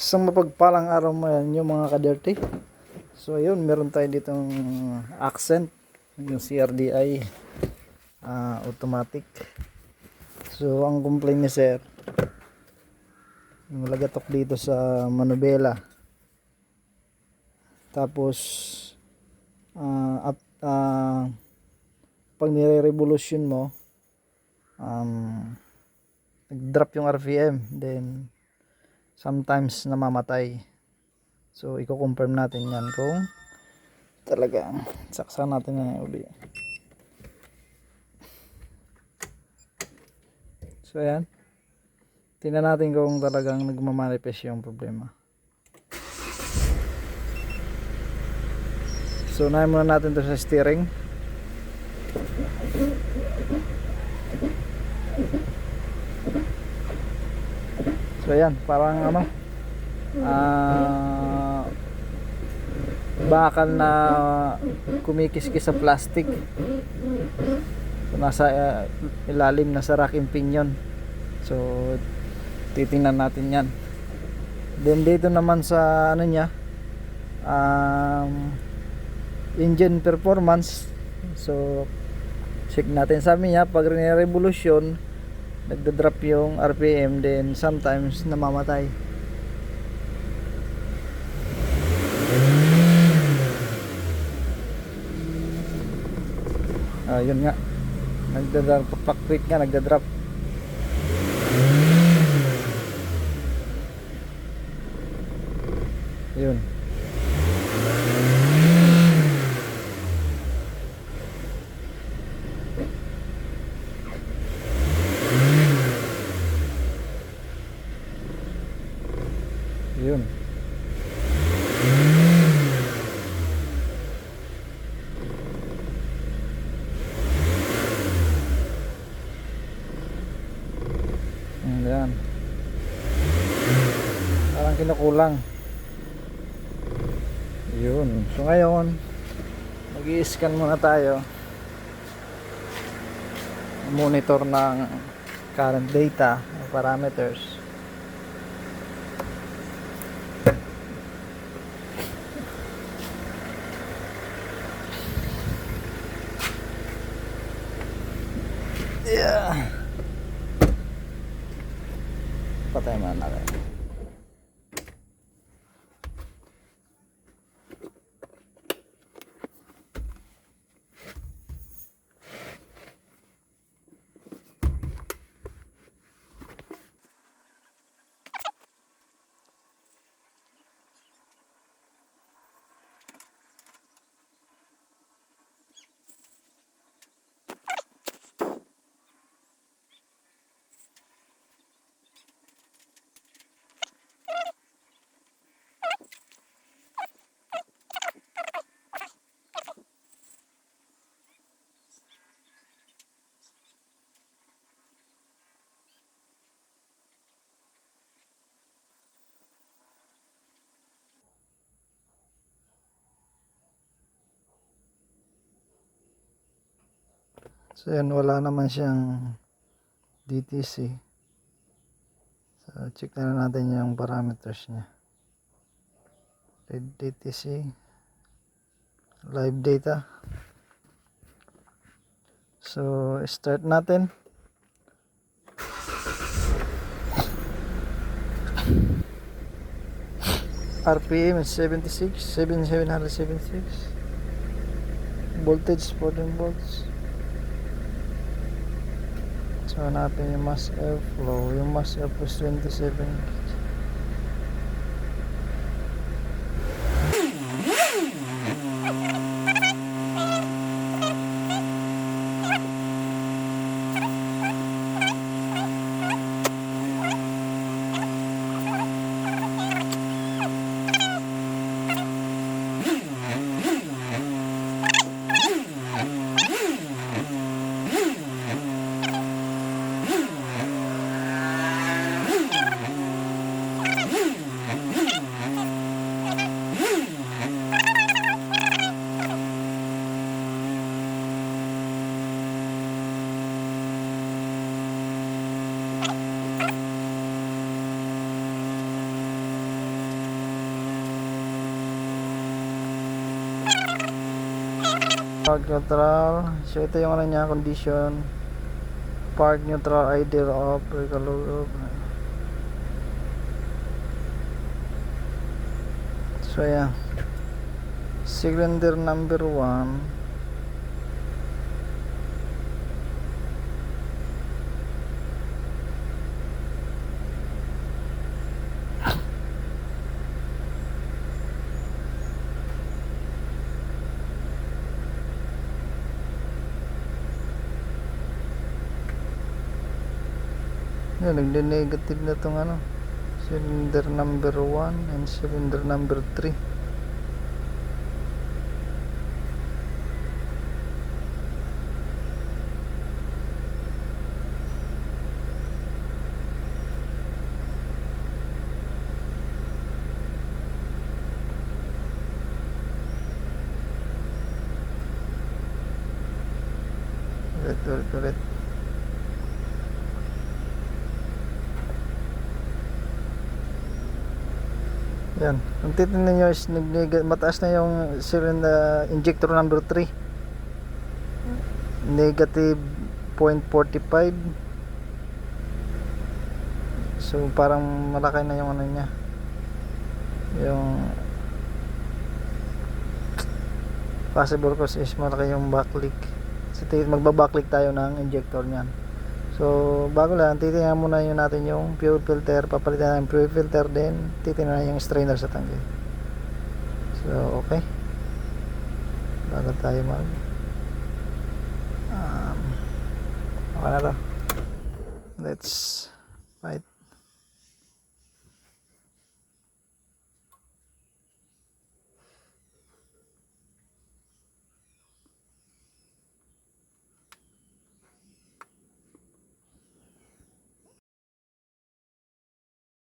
Isang mapagpalang araw mo yan yung mga kaderti. So ayun, meron tayo ditong accent, yung CRDI automatic. So ang complaint ni sir, yung lagatok dito sa manubela. Tapos pag nire-revolution mo, nag-drop yung RPM, then sometimes namamatay. So i-confirm natin yan kung talagang saksan natin na uli. So ayan, tingnan natin kung talagang nagmamanifest yung problema. So unahin muna natin to sa steering. So ayan, parang bakal na kumikiskis sa plastic. So, nasa ilalim, nasa rack and pinion. So titingnan natin yan. Then dito naman sa niya, engine performance. So check natin, sabi niya pag revolution nagda-drop yung RPM, then sometimes namamatay. Yun nga, nagda-drop, fluctuate nga, nagda-drop. Yun. Yun. Ayan. Parang kinukulang. Yun. So ngayon, mag-i-scan muna tayo. Monitor ng current data, parameters. Yeah. Patay muna natin. So yan, wala naman siyang DTC. So check na natin yung parameters niya. DTC, live data. So start natin. RPM is 776. Voltage 14 volts. So hanapin yung mass airflow. Yung mass airflow is 27. Park neutral. So ito yung ano niya, condition. Park neutral, ideal off, recolor. So yeah, cylinder number 1. Yan, nagde-negative na tong ano, cylinder number 1 and cylinder number 3. Ulit. Yan, kung titignan nyo is mataas na yung cylinder injector number 3, negative 0.45. So parang malaki na yung ano niya, yung possible cause is malaki yung backleak. So magba-backleak tayo ng injector niyan. So bago lang, titingnan muna yun natin yung fuel filter, papalitan ng fuel filter, din titingnan yung strainer sa tangke. So okay, bago tayo okay na to, let's fight.